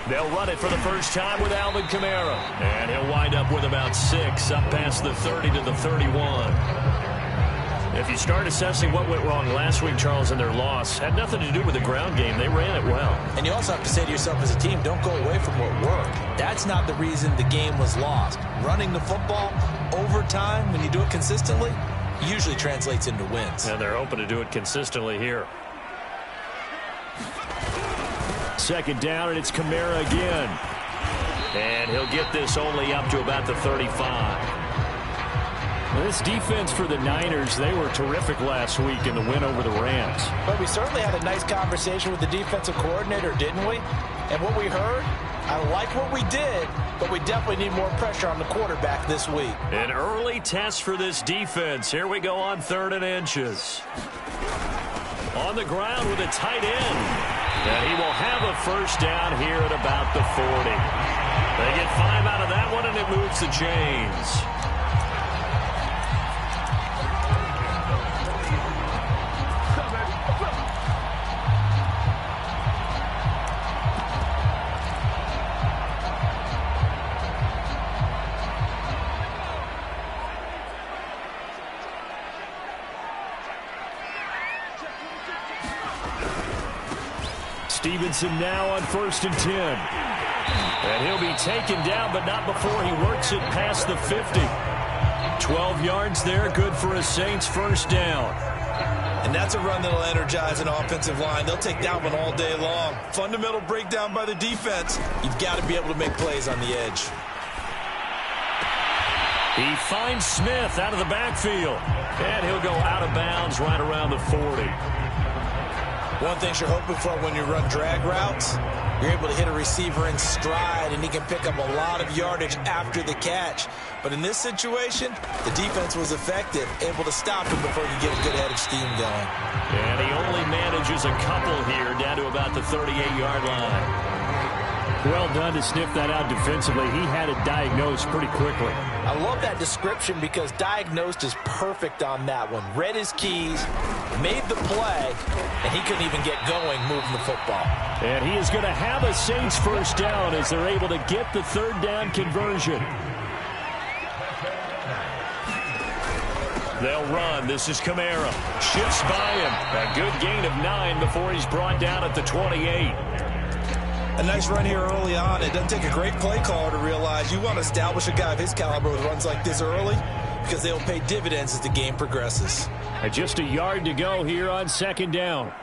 They'll run it for the first time with Alvin Kamara. And he'll wind up with about 6, up past the 30 to the 31. If you start assessing what went wrong last week, Charles, in their loss, had nothing to do with the ground game. They ran it well. And you also have to say to yourself as a team, don't go away from what worked. That's not the reason the game was lost. Running the football over time, when you do it consistently, usually translates into wins. And they're hoping to do it consistently here. Second down, and it's Kamara again. And he'll get this only up to about the 35. Well, this defense for the Niners, they were terrific last week in the win over the Rams. But we certainly had a nice conversation with the defensive coordinator, didn't we? And what we heard, I like what we did, but we definitely need more pressure on the quarterback this week. An early test for this defense. Here we go on 3rd and inches. On the ground with a tight end. And he will have a first down here at about the 40. They get 5 out of that one, and it moves the chains. Stevenson now on 1st and 10. And he'll be taken down, but not before he works it past the 50. 12 yards there, good for a Saints first down. And that's a run that'll energize an offensive line. They'll take that one all day long. Fundamental breakdown by the defense. You've got to be able to make plays on the edge. He finds Smith out of the backfield. And he'll go out of bounds right around the 40. One thing you're hoping for when you run drag routes, you're able to hit a receiver in stride, and he can pick up a lot of yardage after the catch. But in this situation, the defense was effective, able to stop him before he could get a good head of steam going. And he only manages a couple here, down to about the 38-yard line. Well done to sniff that out defensively. He had it diagnosed pretty quickly. I love that description because diagnosed is perfect on that one. Read his keys, made the play, and he couldn't even get going moving the football. And he is going to have a Saints first down as they're able to get the 3rd down conversion. They'll run. This is Kamara. Shifts by him. A good gain of 9 before he's brought down at the 28. A nice run here early on. It doesn't take a great play caller to realize you want to establish a guy of his caliber with runs like this early because they'll pay dividends as the game progresses. And just a yard to go here on 2nd down.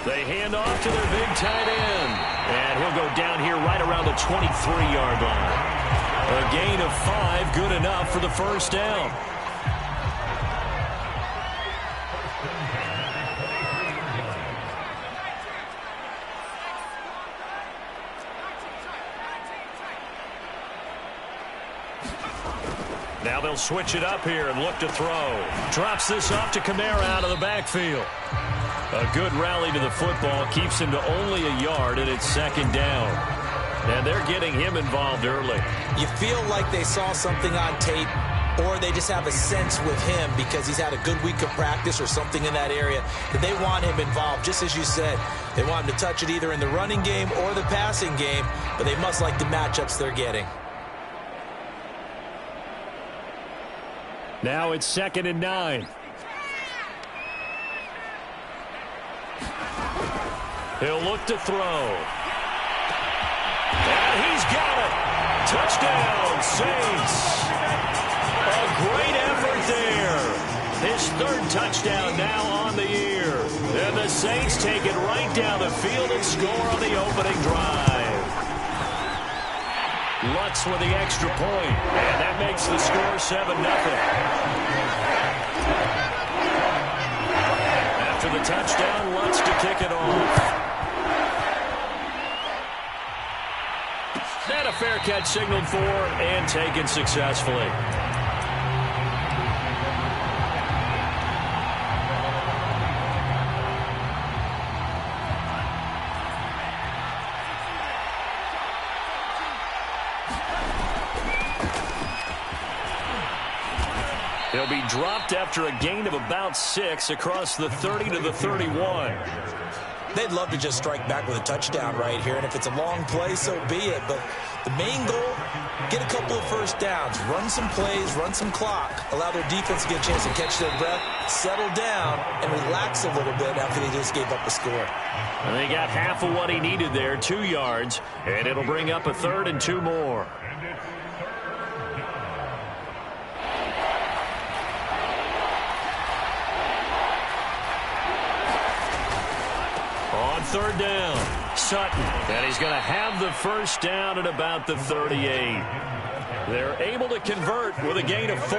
They hand off to their big tight end. And he'll go down here right around the 23-yard line. A gain of 5, good enough for the first down. Now they'll switch it up here and look to throw. Drops this off to Kamara out of the backfield. A good rally to the football keeps him to only a yard, and it's 2nd down. And they're getting him involved early. You feel like they saw something on tape, or they just have a sense with him because he's had a good week of practice or something in that area that they want him involved. Just as you said, they want him to touch it either in the running game or the passing game, but they must like the matchups they're getting. Now it's 2nd and 9. He'll look to throw. And he's got it. Touchdown, Saints. A great effort there. His 3rd touchdown now on the year. And the Saints take it right down the field and score on the opening drive. Lutz with the extra point, and that makes the score 7-0. After the touchdown, Lutz to kick it off. And a fair catch signaled for and taken successfully. He'll be dropped after a gain of about 6 across the 30 to the 31. They'd love to just strike back with a touchdown right here, and if it's a long play, so be it. But the main goal, get a couple of first downs, run some plays, run some clock, allow their defense to get a chance to catch their breath, settle down, and relax a little bit after they just gave up a score. And they got half of what he needed there, 2 yards, and it'll bring up a 3rd and 2 more. On 3rd down, Sutton, and he's going to have the first down at about the 38. They're able to convert with a gain of 4.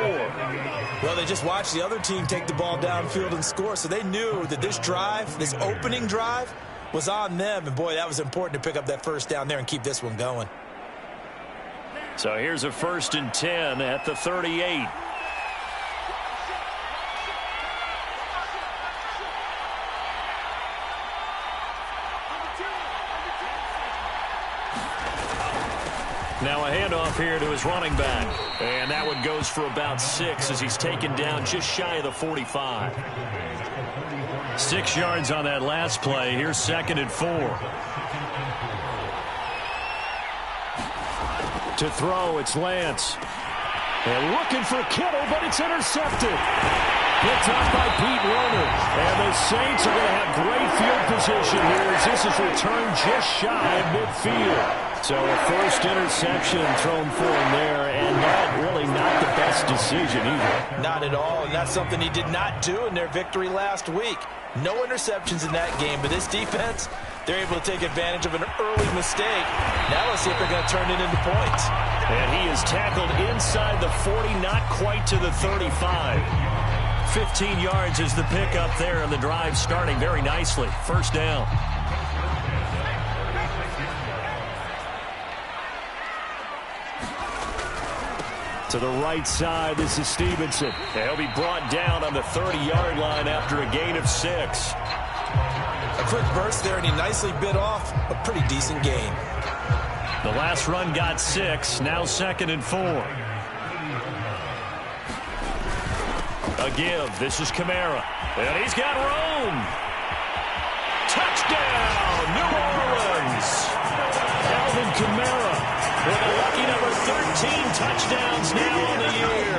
Well, they just watched the other team take the ball downfield and score, so they knew that this drive, this opening drive, was on them. And, boy, that was important to pick up that first down there and keep this one going. So here's a 1st and 10 at the 38. Now a handoff here to his running back. And that one goes for about 6 as he's taken down just shy of the 45. 6 yards on that last play. Here's 2nd and 4. To throw, it's Lance. And looking for Kittle, but it's intercepted. Picked up by Pete Werner. And the Saints are going to have great field position here as this is returned just shy of midfield. So a first interception thrown for him there, and that really not the best decision either. Not at all, and that's something he did not do in their victory last week. No interceptions in that game, but this defense, they're able to take advantage of an early mistake. Now let's see if they're going to turn it into points. And he is tackled inside the 40, not quite to the 35. 15 yards is the pickup there, and the drive starting very nicely. First down. To the right side, this is Stevenson. He'll be brought down on the 30-yard line after a gain of 6. A quick burst there, and he nicely bit off a pretty decent gain. The last run got 6, now 2nd and 4. A give, this is Kamara. And he's got Rome. Touchdown, New Orleans. Alvin Kamara with a lucky number 13 touchdowns now on the year.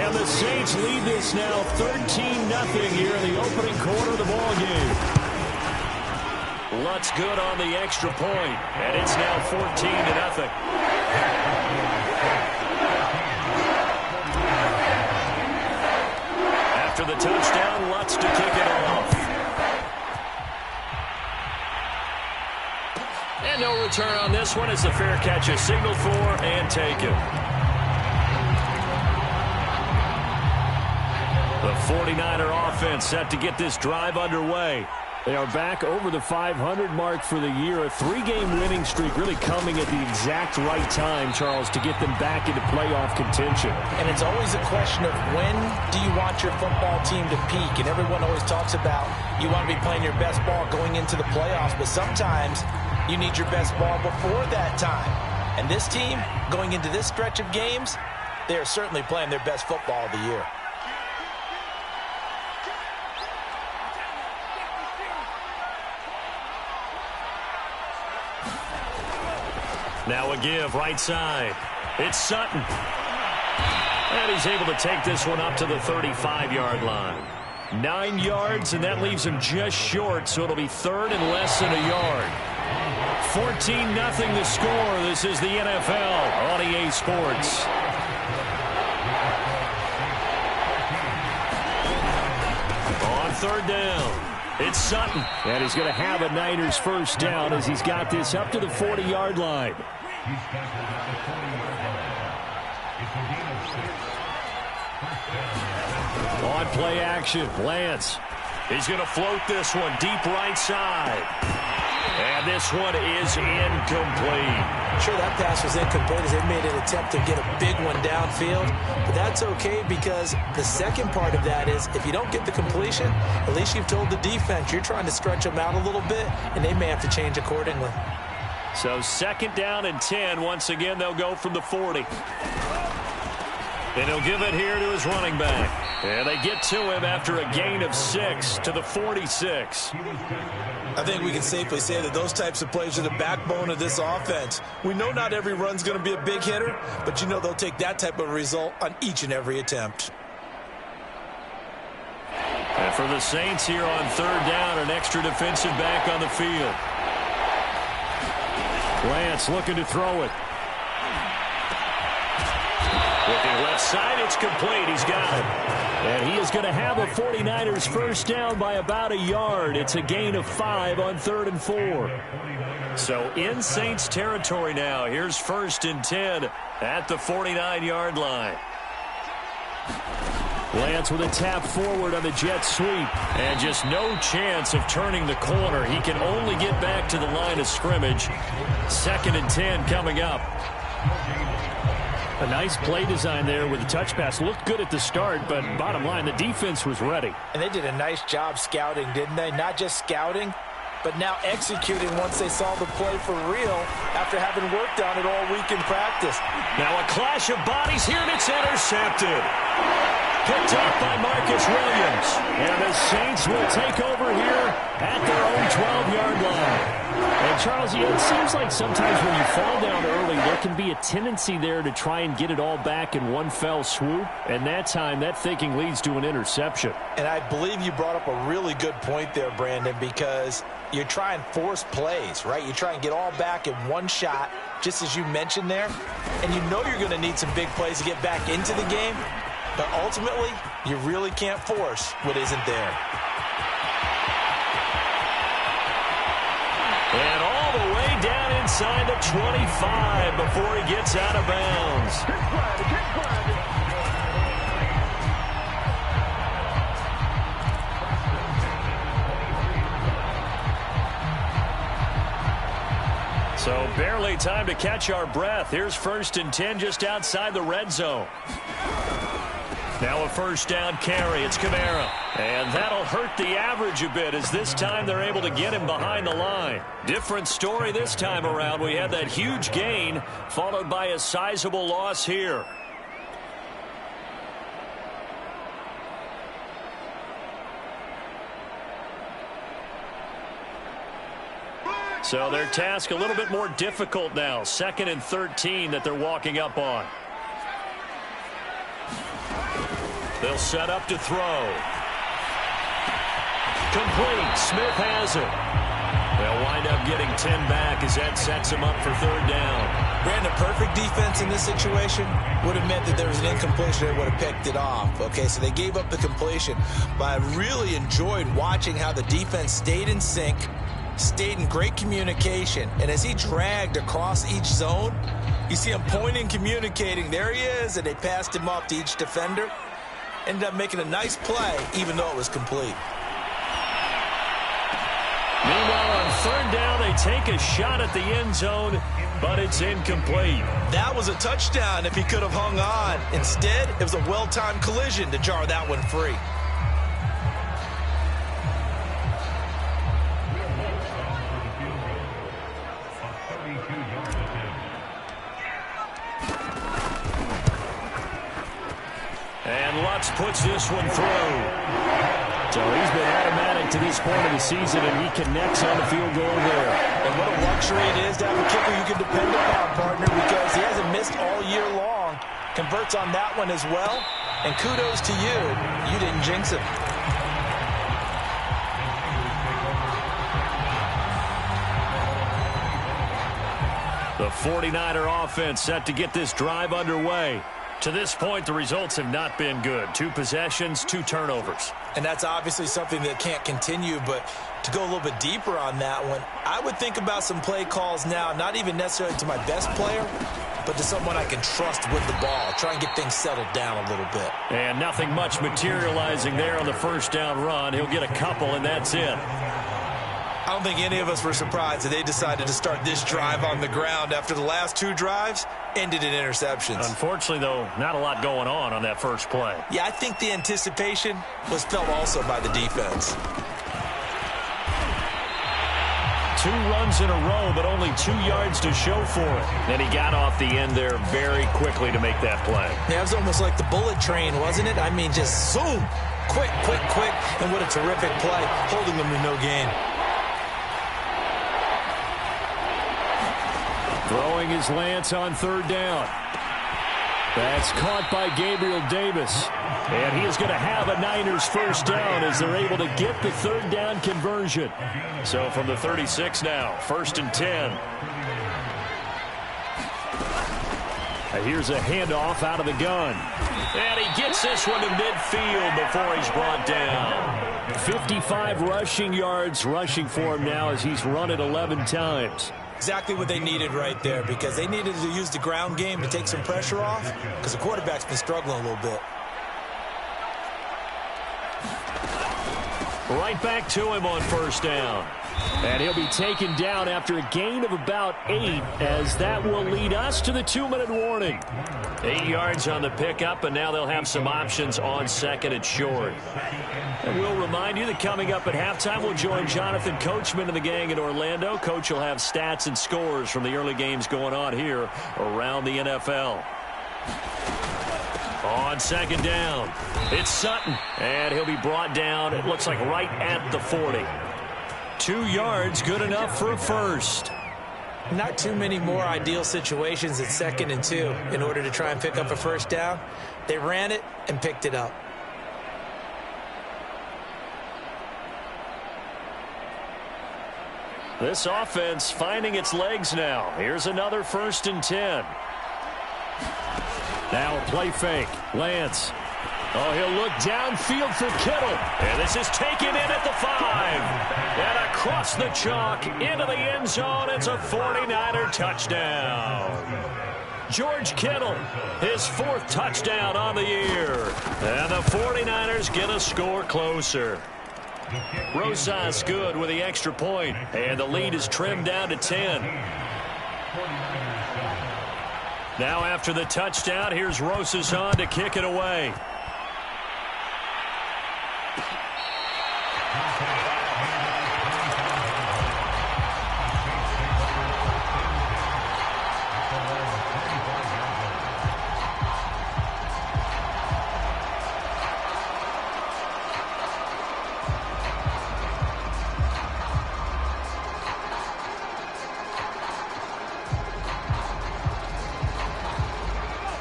And the Saints lead this now 13-0 here in the opening quarter of the ball game. Lutz good on the extra point, and it's now 14-0. After the touchdown, Lutz to kick it off. And no return on this one as the fair catch is signaled for and taken. The 49er offense set to get this drive underway. They are back over the 500 mark for the year. A 3-game winning streak really coming at the exact right time, Charles, to get them back into playoff contention. And it's always a question of when do you want your football team to peak? And everyone always talks about you want to be playing your best ball going into the playoffs, but sometimes you need your best ball before that time. And this team, going into this stretch of games, they are certainly playing their best football of the year. Now a give, right side. It's Sutton. And he's able to take this one up to the 35-yard line. 9 yards, and that leaves him just short, so it'll be 3rd and less than a yard. 14-0 the score. This is the NFL on EA Sports. On 3rd down. It's Sutton, and he's going to have a Niners first down as he's got this up to the 40-yard line. On play action, Lance. He's going to float this one deep right side. And this one is incomplete. Sure, that pass was incomplete as they made an attempt to get a big one downfield. But that's okay because the second part of that is if you don't get the completion, at least you've told the defense you're trying to stretch them out a little bit, and they may have to change accordingly. So 2nd down and 10. Once again, they'll go from the 40. And he'll give it here to his running back. And they get to him after a gain of 6 to the 46. I think we can safely say that those types of plays are the backbone of this offense. We know not every run's going to be a big hitter, but you know they'll take that type of result on each and every attempt. And for the Saints here on 3rd down, an extra defensive back on the field. Lance looking to throw it. Looking left side, it's complete. He's got it. And he is going to have a 49ers first down by about a yard. It's a gain of 5 on 3rd and 4. So in Saints territory now. Here's 1st and 10 at the 49-yard line. Lance with a tap forward on the jet sweep. And just no chance of turning the corner. He can only get back to the line of scrimmage. 2nd and 10 coming up. A nice play design there with the touch pass. Looked good at the start, but bottom line, the defense was ready. And they did a nice job scouting, didn't they? Not just scouting, but now executing once they saw the play for real after having worked on it all week in practice. Now a clash of bodies here, and it's intercepted. Picked up by Marcus Williams. And the Saints will take over here at their own 12-yard line. And, Charles, it seems like sometimes when you fall down early, there can be a tendency there to try and get it all back in one fell swoop. And that time, that thinking leads to an interception. And I believe you brought up a really good point there, Brandon, because you try and force plays, right? You try and get all back in one shot, just as you mentioned there. And you know you're going to need some big plays to get back into the game. But ultimately, you really can't force what isn't there. And all the way down inside the 25 before he gets out of bounds. So barely time to catch our breath. Here's 1st and 10 just outside the red zone. Now a first down carry. It's Kamara. And that'll hurt the average a bit as this time they're able to get him behind the line. Different story this time around. We had that huge gain followed by a sizable loss here. So their task a little bit more difficult now. 2nd and 13 that they're walking up on. They'll set up to throw. Complete. Smith has it. They'll wind up getting 10 back as that sets them up for 3rd down. Brandon, perfect defense in this situation would have meant that there was an incompletion. They would have picked it off. Okay, so they gave up the completion. But I really enjoyed watching how the defense stayed in sync, stayed in great communication. And as he dragged across each zone, you see him pointing, communicating. There he is, and they passed him off to each defender. Ended up making a nice play, even though it was complete. Meanwhile, on 3rd down, they take a shot at the end zone, but it's incomplete. That was a touchdown if he could have hung on. Instead, it was a well-timed collision to jar that one free. And Lutz puts this one through. So he's been automatic to this point of the season, and he connects on the field goal there. And what a luxury it is to have a kicker you can depend upon, partner, because he hasn't missed all year long. Converts on that one as well. And kudos to you. You didn't jinx him. The 49er offense set to get this drive underway. To this point, the results have not been good. 2 possessions, 2 turnovers. And that's obviously something that can't continue, but to go a little bit deeper on that one, I would think about some play calls now, not even necessarily to my best player, but to someone I can trust with the ball. Try and get things settled down a little bit. And nothing much materializing there on the first down run. He'll get a couple, and that's it. I don't think any of us were surprised that they decided to start this drive on the ground after the last 2 drives ended in interceptions. Unfortunately, though, not a lot going on that first play. Yeah, I think the anticipation was felt also by the defense. 2 runs in a row, but only 2 yards to show for it. And he got off the end there very quickly to make that play. Yeah, it was almost like the bullet train, wasn't it? I mean, just zoom. Quick, quick, quick. And what a terrific play, holding them to no gain. Throwing his Lance on 3rd down. That's caught by Gabriel Davis. And he is going to have a Niners first down as they're able to get the 3rd down conversion. So from the 36 now, 1st and 10. And here's a handoff out of the gun. And he gets this one to midfield before he's brought down. 55 rushing yards rushing for him now as he's run it 11 times. Exactly what they needed right there, because they needed to use the ground game to take some pressure off, because the quarterback's been struggling a little bit. Right back to him on 1st down. And he'll be taken down after a gain of about 8, as that will lead us to the 2-minute warning. 8 yards on the pickup, and now they'll have some options on 2nd and short. And we'll remind you that coming up at halftime, we'll join Jonathan Coachman and the gang in Orlando. Coach will have stats and scores from the early games going on here around the NFL. On 2nd down, it's Sutton, and he'll be brought down, it looks like right at the 40. 2 yards, good enough for a first. Not too many more ideal situations at 2nd and 2 in order to try and pick up a first down. They ran it and picked it up. This offense finding its legs now. Here's another 1st and 10. Now a play fake. Lance. Oh, he'll look downfield for Kittle. And this is taken in at the 5. And across the chalk into the end zone. It's a 49er touchdown. George Kittle, his 4th touchdown on the year. And the 49ers get a score closer. Rosas good with the extra point. And the lead is trimmed down to 10. Now after the touchdown, here's Rosas on to kick it away.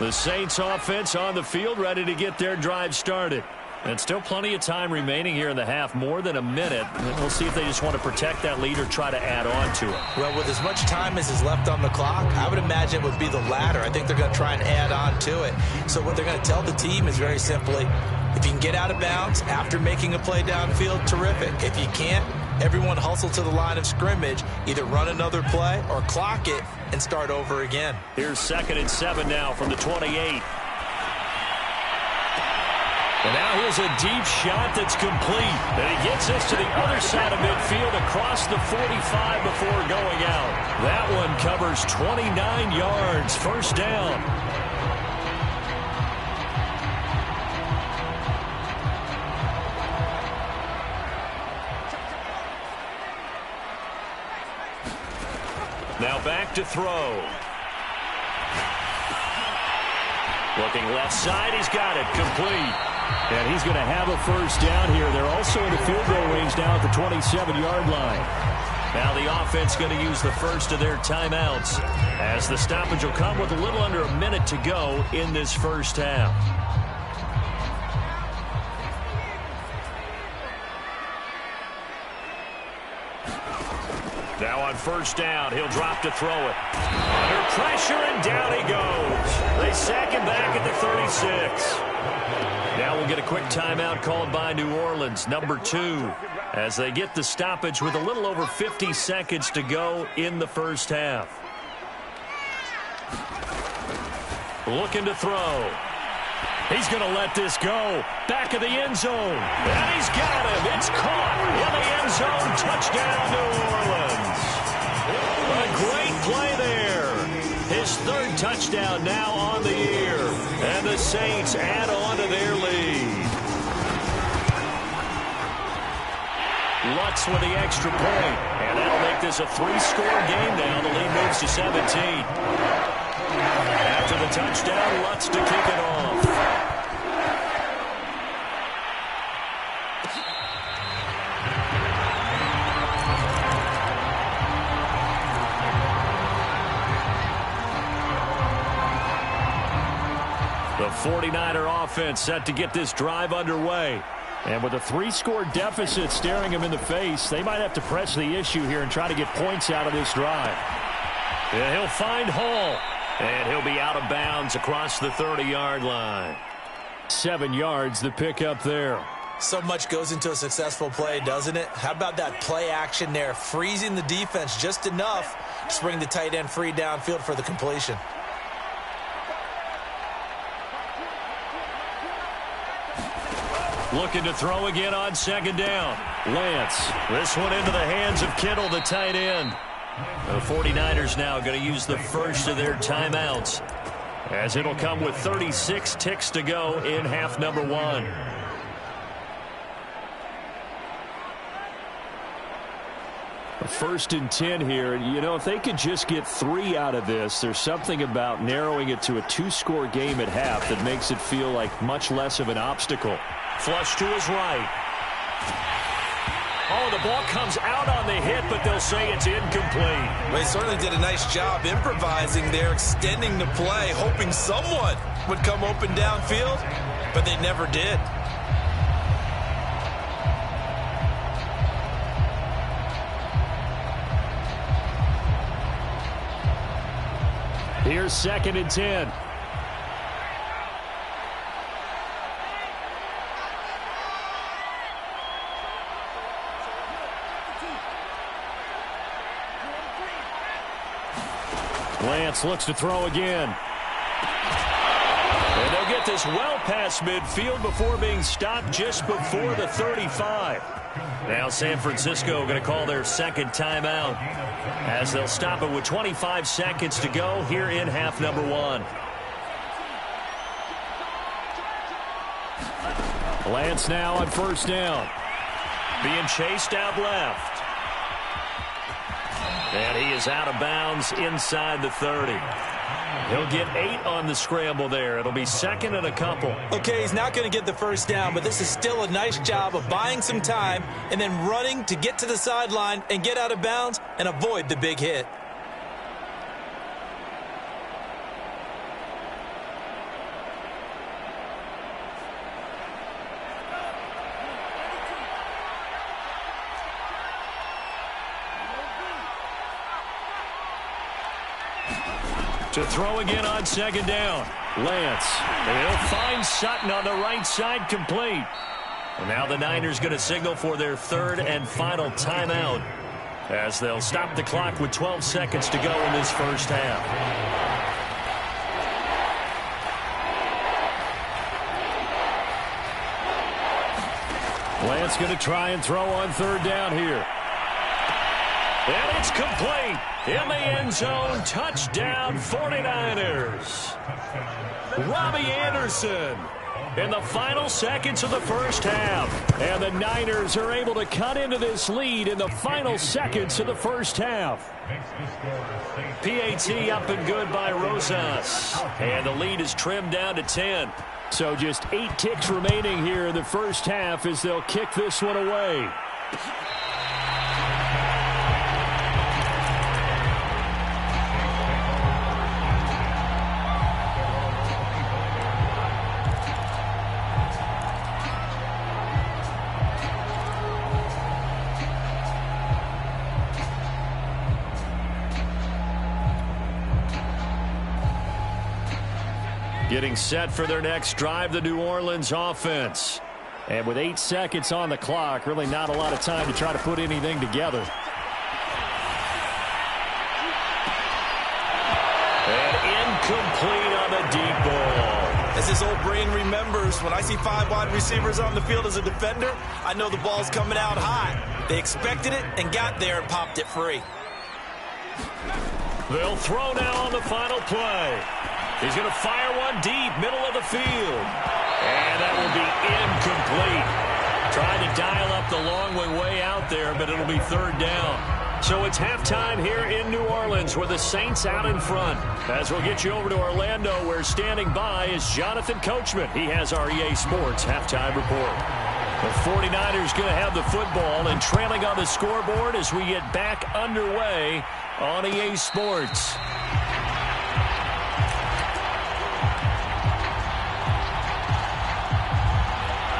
The Saints offense on the field, ready to get their drive started. And still plenty of time remaining here in the half, more than a minute. And we'll see if they just want to protect that lead or try to add on to it. Well, with as much time as is left on the clock, I would imagine it would be the latter. I think they're going to try and add on to it. So what they're going to tell the team is very simply, if you can get out of bounds after making a play downfield, terrific. If you can't, everyone hustle to the line of scrimmage, either run another play or clock it and start over again. Here's 2nd and 7 now from the 28. And now here's a deep shot that's complete. And he gets this to the other side of midfield across the 45 before going out. That one covers 29 yards. 1st down. Now back to throw. Looking left side, he's got it, complete. And he's going to have a first down here. They're also in the field goal range now at the 27-yard line. Now the offense going to use the first of their timeouts, as the stoppage will come with a little under a minute to go in this first half. Now on 1st down, he'll drop to throw it. Under pressure, and down he goes. They sack him back at the 36. Now we'll get a quick timeout called by New Orleans, number 2, as they get the stoppage with a little over 50 seconds to go in the first half. Looking to throw. He's going to let this go. Back of the end zone. And he's got him. It's caught in the end zone. Touchdown, New Orleans. A great play there. His 3rd touchdown now on the year. And the Saints add on to their lead. Lutz with the extra point. And that'll make this a 3-score game now. The lead moves to 17. After the touchdown, Lutz to kick it off. The 49er offense set to get this drive underway. And with a 3-score deficit staring them in the face, they might have to press the issue here and try to get points out of this drive. And he'll find Hall. And he'll be out of bounds across the 30-yard line. 7 yards the pickup there. So much goes into a successful play, doesn't it? How about that play action there? Freezing the defense just enough to bring the tight end free downfield for the completion. Looking to throw again on second down. Lance. This one into the hands of Kittle, the tight end. The 49ers now going to use the first of their timeouts, as it'll come with 36 ticks to go in half number 1. First and 10 here. You know, if they could just get 3 out of this, there's something about narrowing it to a 2-score game at half that makes it feel like much less of an obstacle. Flush to his right. Oh, the ball comes out on the hit, but they'll say it's incomplete. They certainly did a nice job improvising there, extending the play, hoping someone would come open downfield, but they never did. Here's second and 10. Lance looks to throw again. And they'll get this well past midfield before being stopped just before the 35. Now San Francisco going to call their second timeout, as they'll stop it with 25 seconds to go here in half number 1. Lance now on first down. Being chased out left. And he is out of bounds inside the 30. He'll get 8 on the scramble there. It'll be second and a couple. Okay, he's not going to get the first down, but this is still a nice job of buying some time and then running to get to the sideline and get out of bounds and avoid the big hit. To throw again on second down. Lance. He'll find Sutton on the right side, complete. And now the Niners going to signal for their third and final timeout, as they'll stop the clock with 12 seconds to go in this first half. Lance going to try and throw on third down here. And it's complete. In the end zone, touchdown 49ers. Robbie Anderson in the final seconds of the first half. And the Niners are able to cut into this lead in the final seconds of the first half. PAT up and good by Rosas. And the lead is trimmed down to 10. So just 8 ticks remaining here in the first half as they'll kick this one away. Getting set for their next drive, the New Orleans offense. And with 8 seconds on the clock, really not a lot of time to try to put anything together. And incomplete on the deep ball. As his old brain remembers, when I see 5 wide receivers on the field as a defender, I know the ball's coming out high. They expected it and got there and popped it free. They'll throw now on the final play. He's going to fire one deep, middle of the field. And that will be incomplete. Trying to dial up the long way out there, but it'll be third down. So it's halftime here in New Orleans with the Saints out in front. As we'll get you over to Orlando, where standing by is Jonathan Coachman. He has our EA Sports halftime report. The 49ers going to have the football and trailing on the scoreboard as we get back underway on EA Sports.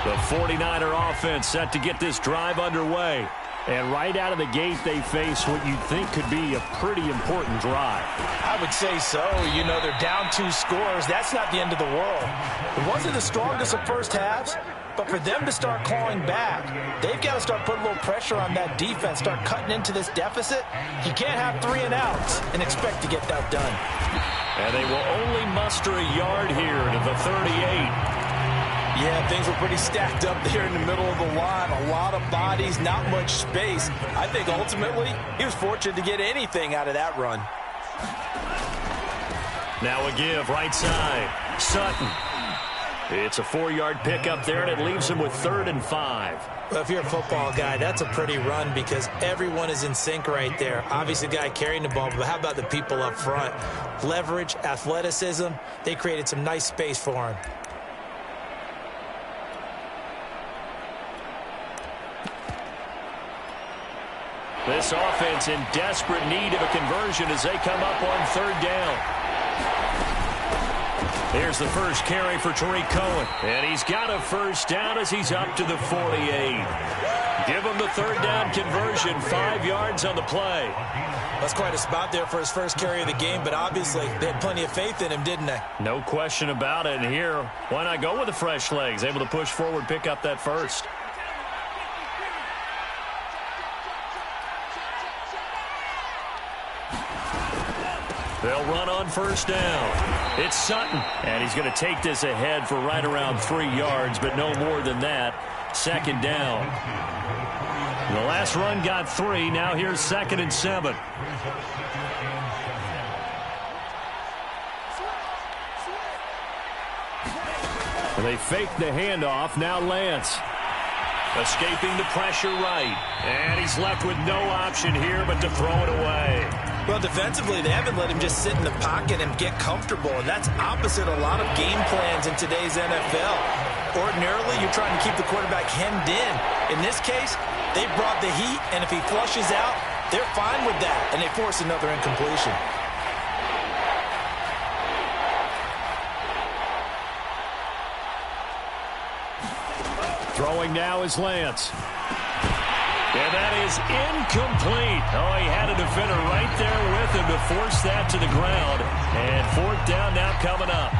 The 49er offense set to get this drive underway. And right out of the gate, they face what you'd think could be a pretty important drive. I would say so. You know, they're down 2 scores. That's not the end of the world. It wasn't the strongest of first halves, but for them to start clawing back, they've got to start putting a little pressure on that defense, start cutting into this deficit. You can't have 3 and outs and expect to get that done. And they will only muster a yard here to the 38. Yeah, things were pretty stacked up there in the middle of the line. A lot of bodies, not much space. I think ultimately he was fortunate to get anything out of that run. Now a give right side. Sutton. It's a 4-yard pickup there, and it leaves him with 3rd and 5. Well, if you're a football guy, that's a pretty run because everyone is in sync right there. Obviously, the guy carrying the ball, but how about the people up front? Leverage, athleticism, they created some nice space for him. This offense in desperate need of a conversion as they come up on 3rd down. Here's the first carry for Tariq Cohen. And he's got a first down as he's up to the 48. Give him the 3rd down conversion, 5 yards on the play. That's quite a spot there for his first carry of the game, but obviously they had plenty of faith in him, didn't they? No question about it. And here, why not go with the fresh legs? Able to push forward, pick up that first. They'll run on 1st down. It's Sutton, and he's going to take this ahead for right around 3 yards, but no more than that. 2nd down. The last run got 3. Now here's 2nd and 7. And they fake the handoff. Now Lance. Escaping the pressure right. And he's left with no option here but to throw it away. Well, defensively, they haven't let him just sit in the pocket and get comfortable, and that's opposite a lot of game plans in today's NFL. Ordinarily, you're trying to keep the quarterback hemmed in. In this case, they brought the heat, and if he flushes out, they're fine with that, and they force another incompletion. Throwing now is Lance. And that is incomplete. Oh, he had a defender right there with him to force that to the ground. And 4th down now coming up.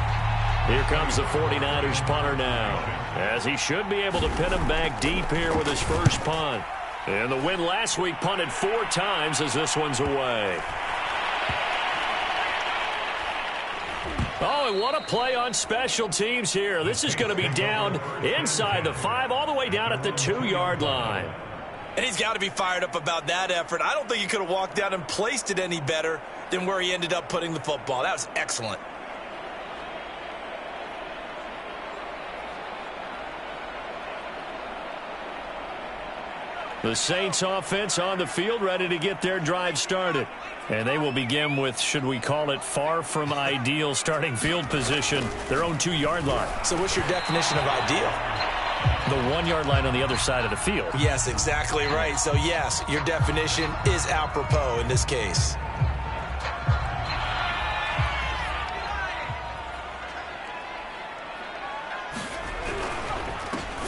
Here comes the 49ers punter now, as he should be able to pin him back deep here with his first punt. And the win last week punted 4 times as this one's away. Oh, and what a play on special teams here. This is going to be down inside the 5, all the way down at the 2-yard line. And he's got to be fired up about that effort. I don't think he could have walked down and placed it any better than where he ended up putting the football. That was excellent. The Saints offense on the field, ready to get their drive started. And they will begin with, should we call it, far from ideal starting field position, their own 2-yard line. So what's your definition of ideal? The 1-yard line on the other side of the field. Yes, exactly right. So, yes, your definition is apropos in this case.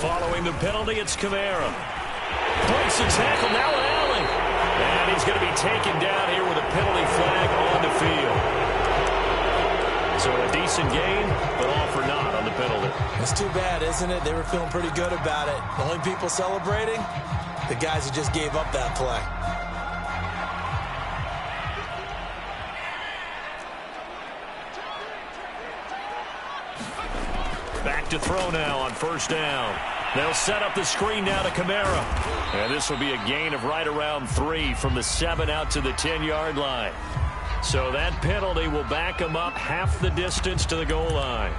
Following the penalty, it's Kamara. Breaks the tackle, now Allen. And he's going to be taken down here with a penalty flag on the field. So a decent game, but all for naught on the penalty. It's too bad, isn't it? They were feeling pretty good about it. The only people celebrating, the guys who just gave up that play. Back to throw now on 1st down. They'll set up the screen now to Kamara. And this will be a gain of right around 3 from the 7 out to the 10-yard line. So that penalty will back them up half the distance to the goal line.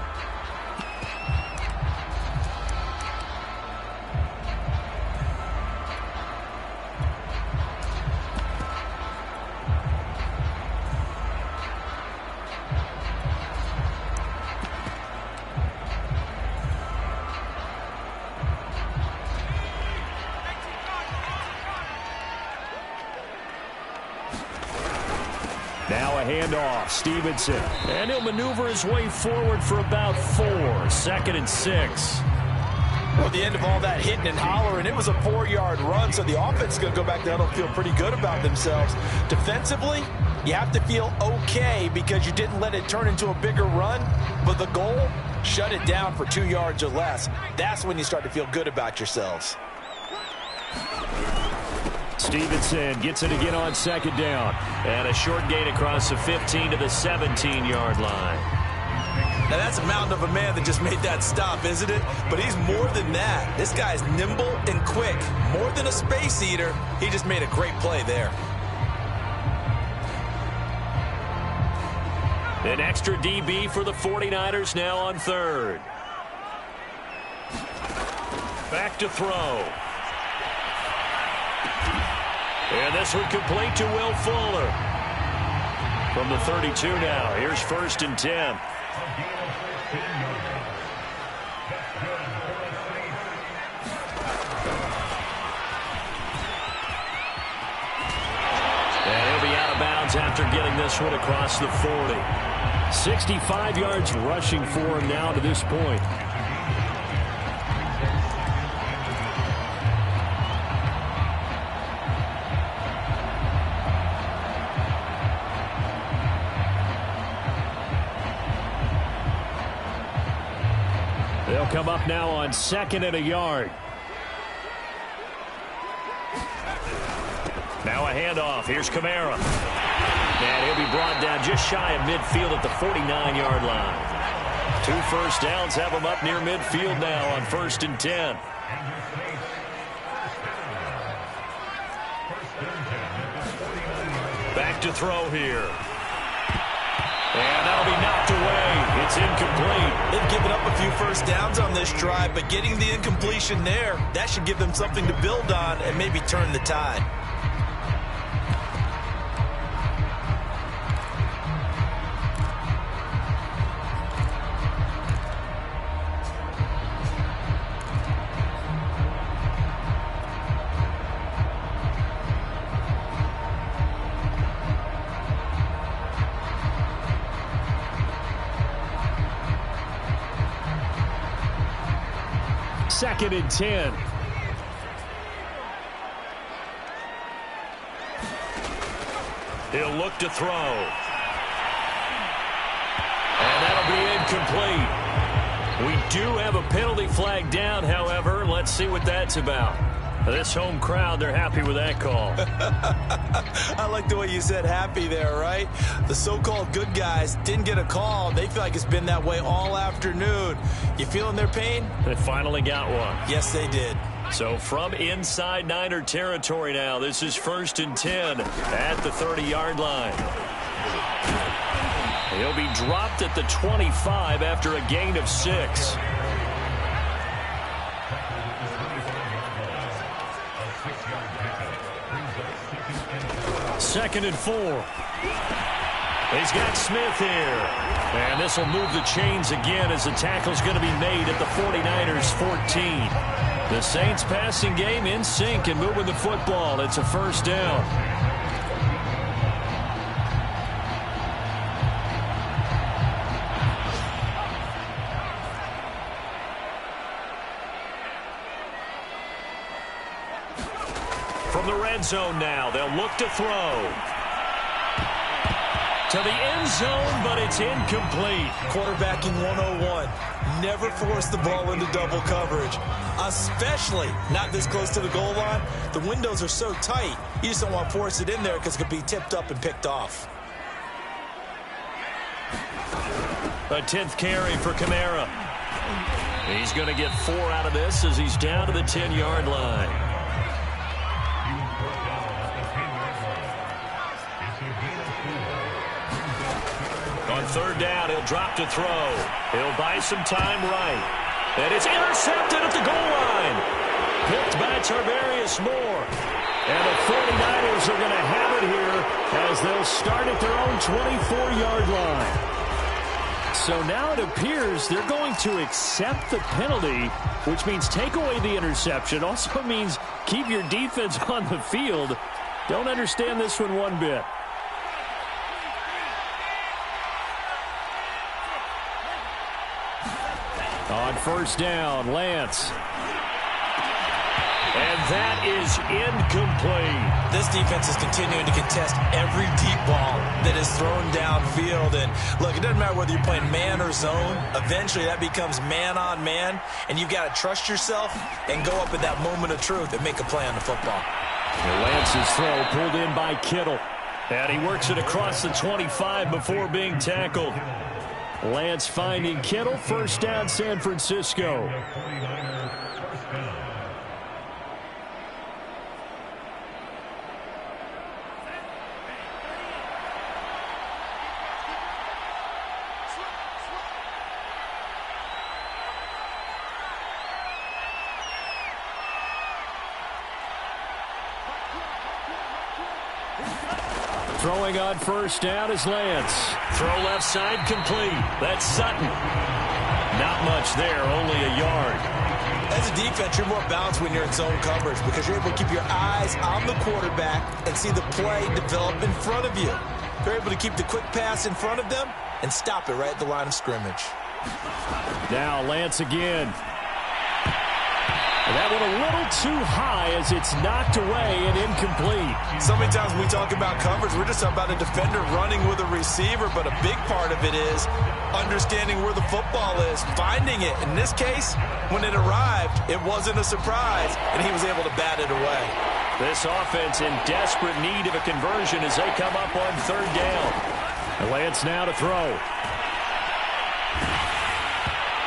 Now a handoff, Stevenson. And he'll maneuver his way forward for about 4. 2nd and 6. Well, at the end of all that hitting and hollering, it was a 4-yard run, so the offense is going to go back down and feel pretty good about themselves. Defensively, you have to feel okay because you didn't let it turn into a bigger run, but the goal, shut it down for 2 yards or less. That's when you start to feel good about yourselves. Stevenson gets it again on 2nd down. And a short gain across the 15 to the 17-yard line. Now, that's a mountain of a man that just made that stop, isn't it? But he's more than that. This guy's nimble and quick. More than a space eater, he just made a great play there. An extra DB for the 49ers now on 3rd. Back to throw. And this one complete to Will Fuller. From the 32 now, here's 1st and 10. And he'll be out of bounds after getting this one across the 40. 65 yards rushing for him now to this point. They'll come up now on 2nd and a yard. Now a handoff. Here's Kamara. And he'll be brought down just shy of midfield at the 49-yard line. 2 first downs have him up near midfield now on 1st and 10. Back to throw here. And that'll be knocked away. It's incomplete. They've given up a few first downs on this drive, but getting the incompletion there, that should give them something to build on and maybe turn the tide. Second and 10. He'll look to throw. And that'll be incomplete. We do have a penalty flag down, however. Let's see what that's about. This home crowd, they're happy with that call. I like the way you said happy there, right? The so-called good guys didn't get a call. They feel like it's been that way all afternoon. You feeling their pain? They finally got one. Yes, they did. So from inside Niner territory now, this is 1st and 10 at the 30-yard line. He'll be dropped at the 25 after a gain of 6. Second and 4. He's got Smith here. And this will move the chains again as the tackle's going to be made at the 49ers 14. The Saints passing game in sync and moving the football. It's a 1st down. From the red zone now, they'll look to throw. To the end zone, but it's incomplete. Quarterbacking 101. Never force the ball into double coverage, especially not this close to the goal line. The windows are so tight, you just don't want to force it in there because it could be tipped up and picked off. A 10th carry for Kamara. He's going to get 4 out of this as he's down to the 10-yard line. On 3rd down, he'll drop to throw. He'll buy some time right. And it's intercepted at the goal line. Picked by Tarvarius Moore. And the 49ers are going to have it here as they'll start at their own 24-yard line. So now it appears they're going to accept the penalty, which means take away the interception. Also means keep your defense on the field. Don't understand this one bit. On first down, Lance. And that is incomplete. This defense is continuing to contest every deep ball that is thrown downfield. And look, it doesn't matter whether you're playing man or zone. Eventually, that becomes man on man. And you've got to trust yourself and go up at that moment of truth and make a play on the football. Lance's throw pulled in by Kittle. And he works it across the 25 before being tackled. Lance finding Kittle. First down, San Francisco. Throwing on first down is Lance. Throw left side complete. That's Sutton. Not much there, only a yard. As a defense, you're more balanced when you're in zone coverage because you're able to keep your eyes on the quarterback and see the play develop in front of you. You're able to keep the quick pass in front of them and stop it right at the line of scrimmage. Now Lance again. That one a little too high as it's knocked away and incomplete. So many times when we talk about coverage, we're just about a defender running with a receiver, but a big part of it is understanding where the football is, finding it. In this case, when it arrived, it wasn't a surprise, and he was able to bat it away. This offense in desperate need of a conversion as they come up on third down. Lance now to throw.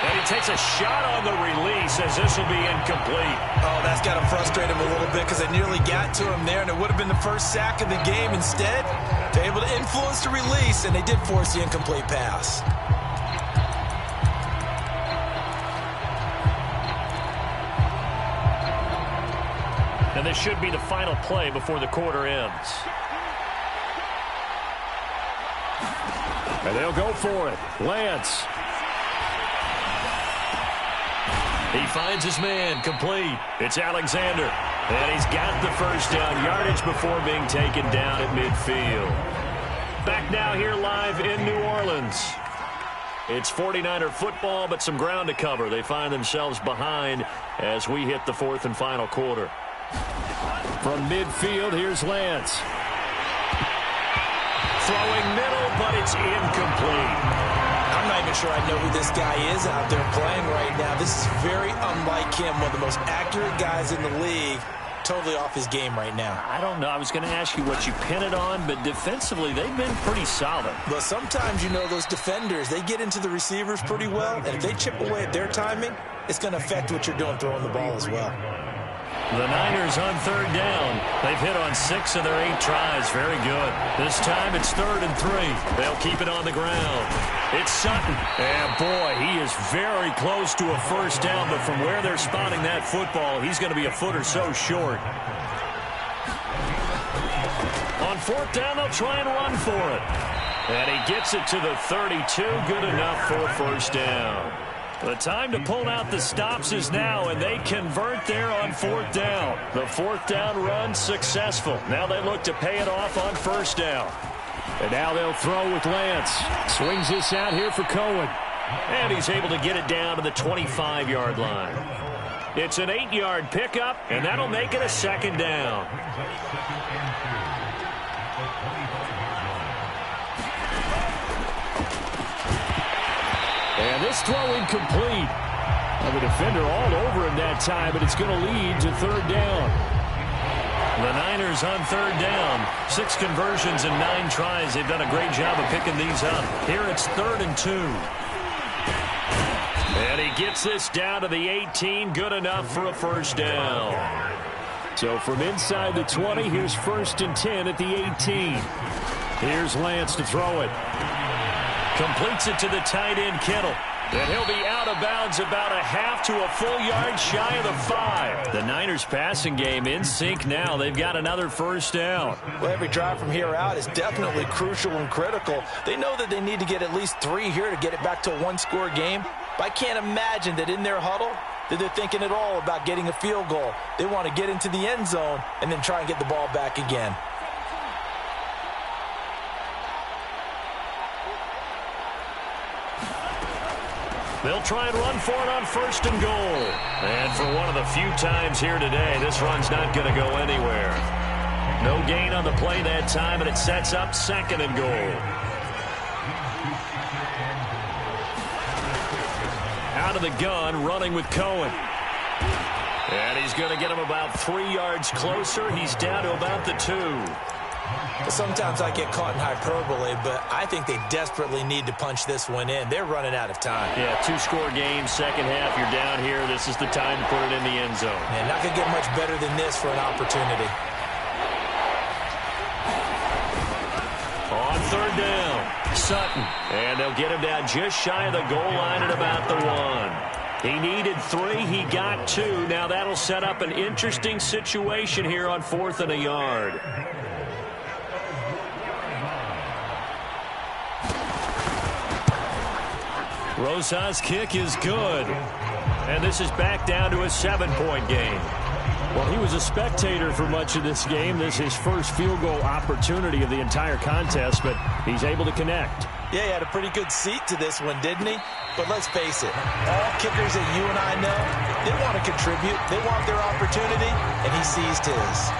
And he takes a shot on the release as this will be incomplete. Oh, that's got to frustrate him a little bit because they nearly got to him there, and it would have been the first sack of the game. Instead, they're able to influence the release, and they did force the incomplete pass. And this should be the final play before the quarter ends. And they'll go for it. Lance. He finds his man, complete. It's Alexander. And he's got the first down yardage before being taken down at midfield. Back now here live in New Orleans. It's 49er football, but some ground to cover. They find themselves behind as we hit the fourth and final quarter. From midfield, here's Lance. Throwing middle, but it's incomplete. I'm not even sure I know who this guy is out there playing right now. This is very unlike him, one of the most accurate guys in the league. Totally off his game right now. I don't know. I was going to ask you what you pin it on, but defensively, they've been pretty solid. But sometimes, you know, those defenders, they get into the receivers pretty well, and if they chip away at their timing, it's going to affect what you're doing throwing the ball as well. The Niners on third down. They've hit on 6 of their 8 tries. Very good. This time it's 3rd and 3. They'll keep it on the ground. It's Sutton. And boy, he is very close to a first down, but from where they're spotting that football, he's going to be a foot or so short. On 4th down, they'll try and run for it. And he gets it to the 32. Good enough for a first down. The time to pull out the stops is now, and they convert there on 4th down. The 4th down run successful. Now they look to pay it off on 1st down. And now they'll throw with Lance. Swings this out here for Cohen. And he's able to get it down to the 25-yard line. It's an 8-yard pickup, and that'll make it a 2nd down. And this throw incomplete. Well, the defender all over him that time, but it's going to lead to 3rd down. The Niners on 3rd down. 6 conversions and 9 tries. They've done a great job of picking these up. Here it's 3rd and 2. And he gets this down to the 18. Good enough for a first down. So from inside the 20, here's 1st and 10 at the 18. Here's Lance to throw it. Completes it to the tight end, Kittle. And he'll be out of bounds about a half to a full yard shy of the 5. The Niners passing game in sync now. They've got another first down. Well, every drive from here out is definitely crucial and critical. They know that they need to get at least 3 here to get it back to a one-score game. But I can't imagine that in their huddle that they're thinking at all about getting a field goal. They want to get into the end zone and then try and get the ball back again. They'll try and run for it on 1st and goal. And for one of the few times here today, this run's not going to go anywhere. No gain on the play that time, and it sets up 2nd and goal. Out of the gun, running with Cohen. And he's going to get him about 3 yards closer. He's down to about the 2. Sometimes I get caught in hyperbole, but I think they desperately need to punch this one in. They're running out of time. Yeah, 2-score game, second half. You're down here. This is the time to put it in the end zone. Yeah, not going to get much better than this for an opportunity. On 3rd down, Sutton. And they'll get him down just shy of the goal line at about the 1. He needed 3. He got 2. Now that'll set up an interesting situation here on 4th and a yard. Rosas' kick is good. And this is back down to a 7-point game. Well, he was a spectator for much of this game. This is his first field goal opportunity of the entire contest, but he's able to connect. Yeah, he had a pretty good seat to this one, didn't he? But let's face it, all kickers that you and I know, they want to contribute. They want their opportunity, and he seized his.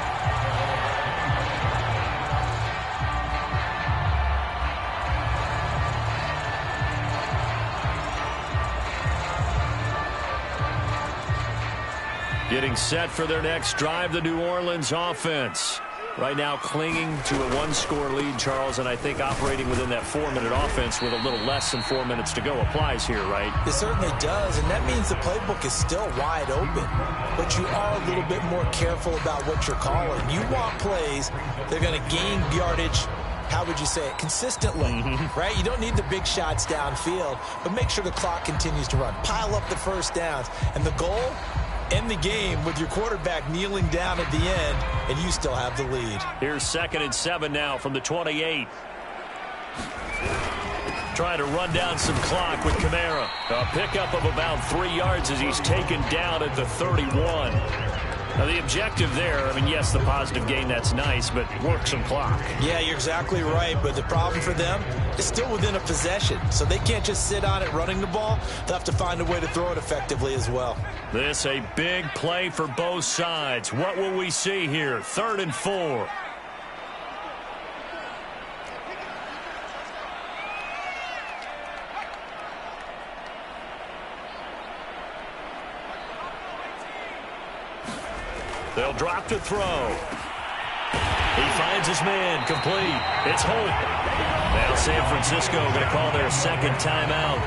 Getting set for their next drive, the New Orleans offense. Right now clinging to a 1-score lead, Charles, and I think operating within that 4-minute offense with a little less than 4 minutes to go applies here, right? It certainly does, and that means the playbook is still wide open. But you are a little bit more careful about what you're calling. You want plays that are going to gain yardage, how would you say it, consistently, right? You don't need the big shots downfield, but make sure the clock continues to run. Pile up the first downs, and the goal, end the game with your quarterback kneeling down at the end, and you still have the lead. Here's 2nd and 7 now from the 28. Trying to run down some clock with Kamara. A pickup of about 3 yards as he's taken down at the 31. Now, the objective there, I mean, yes, the positive gain, that's nice, but work some clock. Yeah, you're exactly right, but the problem for them is still within a possession, so they can't just sit on it running the ball. They'll have to find a way to throw it effectively as well. This a big play for both sides. What will we see here? 3rd and 4. They'll drop to throw. He finds his man, complete. It's Holt. Now San Francisco going to call their 2nd timeout.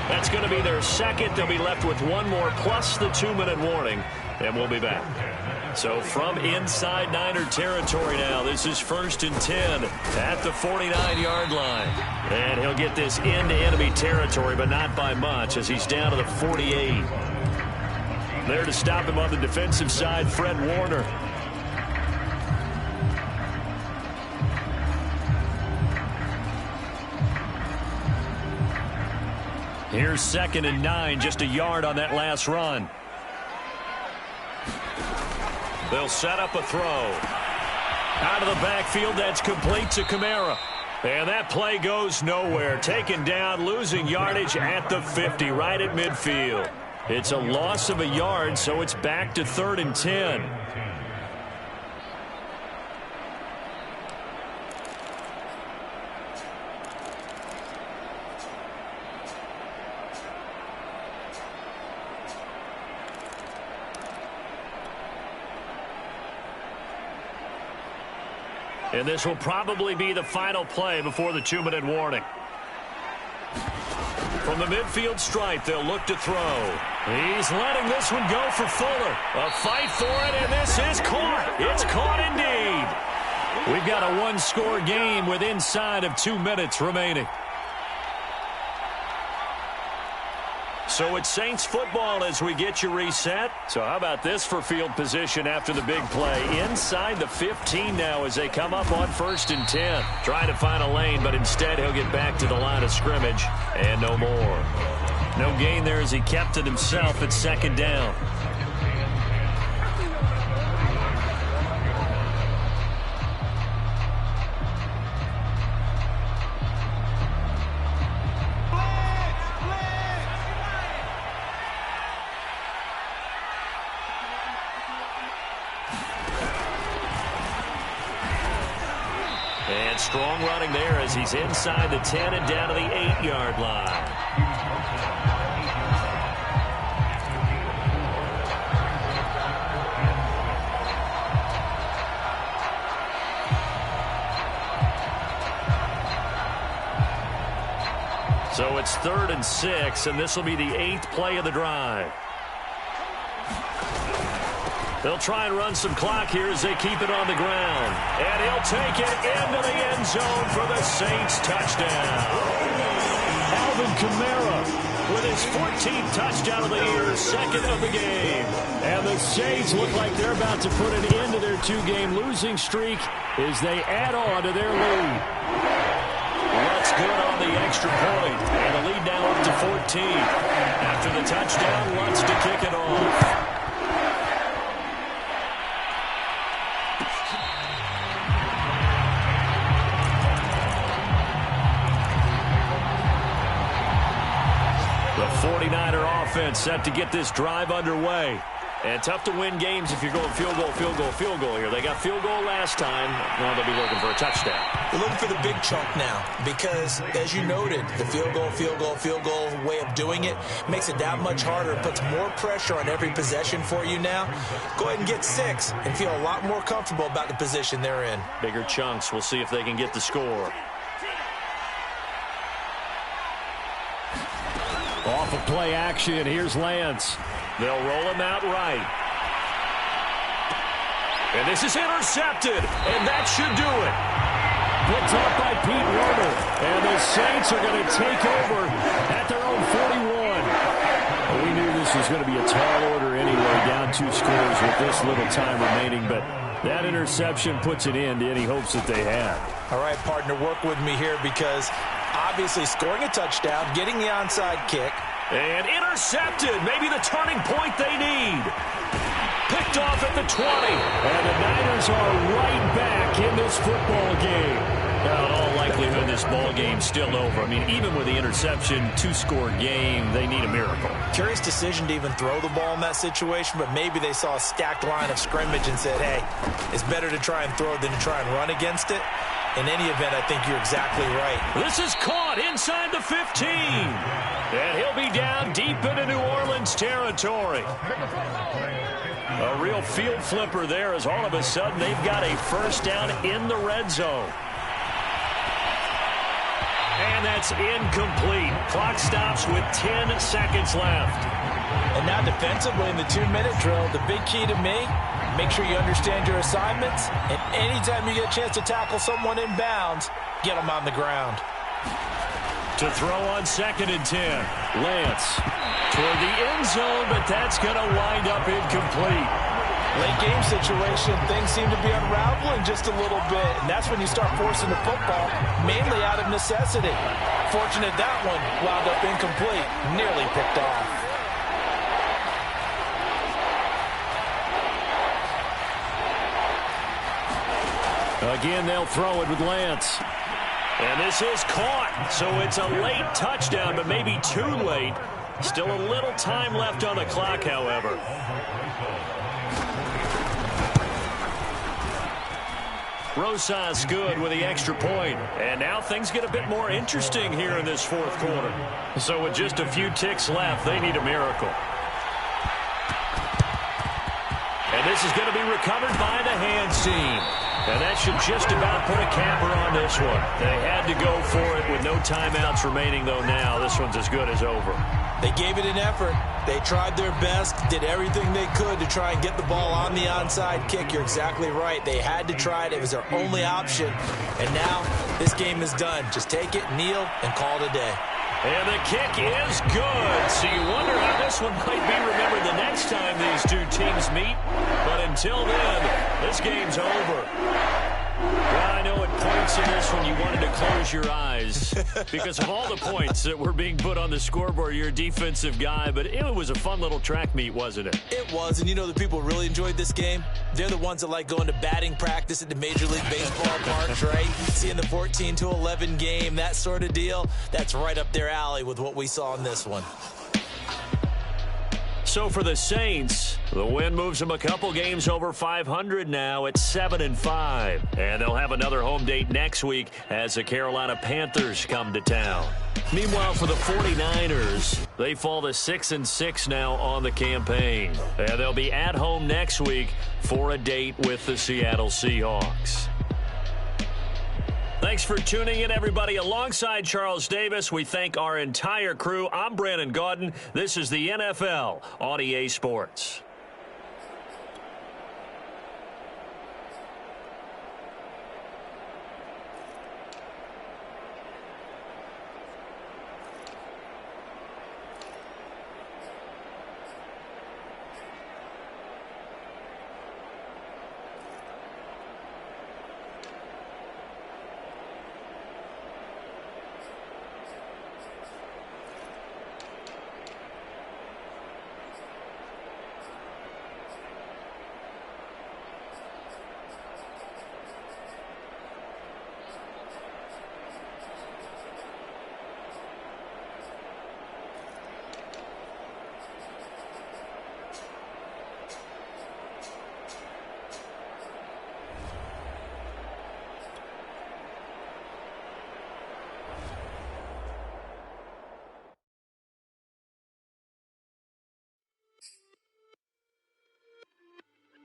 That's going to be their 2nd. They'll be left with 1 more plus the 2-minute warning, and we'll be back. So from inside Niner territory now, this is 1st and 10 at the 49-yard line. And he'll get this into enemy territory, but not by much as he's down to the 48. There to stop him on the defensive side, Fred Warner. Here's 2nd and 9, just a yard on that last run. They'll set up a throw. Out of the backfield, that's complete to Kamara. And that play goes nowhere. Taken down, losing yardage at the 50, right at midfield. It's a loss of a yard, so it's back to 3rd and 10. And this will probably be the final play before the 2-minute warning. From the midfield stripe, they'll look to throw. He's letting this one go for Fuller. A fight for it, and this is caught. It's caught indeed. We've got a 1-score game with inside of 2 minutes remaining. So it's Saints football as we get you reset. So how about this for field position after the big play? Inside the 15 now as they come up on 1st and 10. Trying to find a lane, but instead he'll get back to the line of scrimmage and no more. No gain there as he kept it himself at 2nd down. And strong running there as he's inside the 10 and down to the 8-yard line. So it's 3rd and 6, and this will be the 8th play of the drive. They'll try and run some clock here as they keep it on the ground. And he'll take it into the end zone for the Saints touchdown. Alvin Kamara with his 14th touchdown of the year, 2nd of the game. And the Saints look like they're about to put an end to their 2-game losing streak as they add on to their lead. That's good on the extra point. And the lead now up to 14. After the touchdown, Lutz to kick it off. The 49er offense set to get this drive underway. And tough to win games if you're going field goal, field goal, field goal here. They got field goal last time. Now they'll be looking for a touchdown. They're looking for the big chunk now because, as you noted, the field goal, field goal, field goal way of doing it makes it that much harder. It puts more pressure on every possession for you now. Go ahead and get 6 and feel a lot more comfortable about the position they're in. Bigger chunks. We'll see if they can get the score. Off of play action, here's Lance. They'll roll him out right. And this is intercepted, and that should do it. Picked up by Pete Werner. And the Saints are going to take over at their own 41. Well, we knew this was going to be a tall order anyway, down 2 scores with this little time remaining, but that interception puts an end to any hopes that they had. All right, partner, work with me here because obviously scoring a touchdown, getting the onside kick. And intercepted. Maybe the turning point they need. Picked off at the 20. And the Niners are right back in this football game. Now, in all likelihood, this ball game's still over. I mean, even with the interception, 2-score game, they need a miracle. Curious decision to even throw the ball in that situation, but maybe they saw a stacked line of scrimmage and said, hey, it's better to try and throw than to try and run against it. In any event, I think you're exactly right. This is caught inside the 15. And he'll be down deep into New Orleans territory. A real field flipper there as all of a sudden they've got a first down in the red zone. And that's incomplete. Clock stops with 10 seconds left. And now defensively in the 2-minute drill, the big key to me, make sure you understand your assignments. And anytime you get a chance to tackle someone in bounds, get them on the ground. To throw on 2nd and 10. Lance toward the end zone, but that's going to wind up incomplete. Late game situation, things seem to be unraveling just a little bit, and that's when you start forcing the football, mainly out of necessity. Fortunate that one wound up incomplete, nearly picked off. Again, they'll throw it with Lance. And this is caught, so it's a late touchdown, but maybe too late. Still a little time left on the clock, however. Rosas good with the extra point. And now things get a bit more interesting here in this 4th quarter. So with just a few ticks left, they need a miracle. And this is going to be recovered by the hands team. And that should just about put a capper on this one. They had to go for it with no timeouts remaining, though now this one's as good as over. They gave it an effort. They tried their best, did everything they could to try and get the ball on the onside kick. You're exactly right. They had to try it. It was their only option. And now this game is done. Just take it, kneel, and call it a day. And the kick is good. So you wonder how this one might be remembered the next time these two teams meet. But until then, this game's over. Well, I know at points in this one you wanted to close your eyes because of all the points that were being put on the scoreboard. You're a defensive guy, but it was a fun little track meet, wasn't it? It was, and you know the people who really enjoyed this game? They're the ones that like going to batting practice at the Major League Baseball parks, right? Seeing the 14-11 game, that sort of deal, that's right up their alley with what we saw in this one. So for the Saints, the win moves them a couple games over 500 now at 7-5. And they'll have another home date next week as the Carolina Panthers come to town. Meanwhile, for the 49ers, they fall to 6-6 now on the campaign. And they'll be at home next week for a date with the Seattle Seahawks. Thanks for tuning in, everybody. Alongside Charles Davis, we thank our entire crew. I'm Brandon Gaudin. This is the NFL on EA Sports.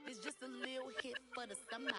It's just a little hit for the summer.